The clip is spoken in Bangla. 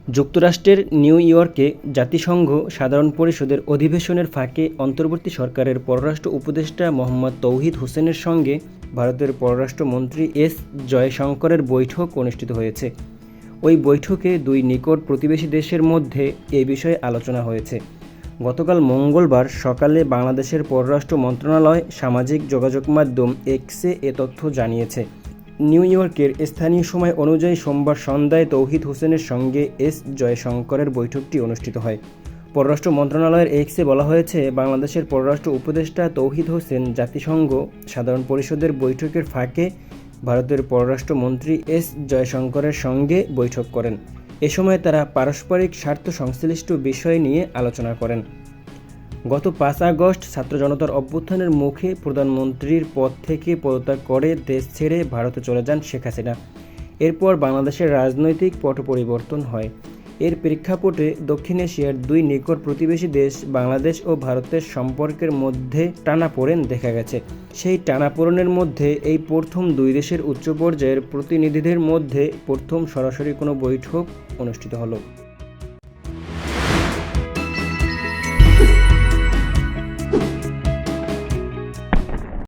যুক্তরাষ্ট্রের নিউ ইয়র্কে জাতিসংঘ সাধারণ পরিষদের অধিবেশনের ফাঁকে অন্তর্বর্তী সরকারের পররাষ্ট্র উপদেষ্টা মোহাম্মদ তৌহিদ হোসেনের সঙ্গে ভারতের পররাষ্ট্রমন্ত্রী এস জয়শঙ্করের বৈঠক অনুষ্ঠিত হয়েছে। ওই বৈঠকে দুই নিকট প্রতিবেশী দেশের মধ্যে এ বিষয়ে আলোচনা হয়েছে। গতকাল মঙ্গলবার সকালে বাংলাদেশের পররাষ্ট্র মন্ত্রণালয় সামাজিক যোগাযোগ মাধ্যম এক্সে এ তথ্য জানিয়েছে। নিউ ইয়র্কের স্থানীয় সময় অনুযায়ী সোমবার সন্ধ্যায় তৌহিদ হোসেনের সঙ্গে এস জয়শঙ্করের বৈঠকটি অনুষ্ঠিত হয়। পররাষ্ট্র মন্ত্রণালয়ের এক্সে বলা হয়েছে, বাংলাদেশের পররাষ্ট্র উপদেষ্টা তৌহিদ হোসেন জাতিসংঘ সাধারণ পরিষদের বৈঠকের ফাঁকে ভারতের পররাষ্ট্রমন্ত্রী এস জয়শঙ্করের সঙ্গে বৈঠক করেন। এ সময় তারা পারস্পরিক স্বার্থ সংশ্লিষ্ট বিষয় নিয়ে আলোচনা করেন। গত 5 আগস্ট ছাত্র জনতার অভ্যুত্থানের মুখে প্রধানমন্ত্রীর পদ থেকে পদত্যাগ করে দেশ ছেড়ে ভারতে চলে যান শেখ হাসিনা। এরপর বাংলাদেশের রাজনৈতিক পট পরিবর্তন হয়। এর প্রেক্ষাপটে দক্ষিণ এশিয়ার দুই নিকট প্রতিবেশী দেশ বাংলাদেশ ও ভারতের সম্পর্কের মধ্যে টানাপোড়েন দেখা গেছে। সেই টানাপোড়েনের মধ্যে এই প্রথম দুই দেশের উচ্চ পর্যায়ের প্রতিনিধিদের মধ্যে প্রথম সরাসরি কোনো বৈঠক অনুষ্ঠিত হলো।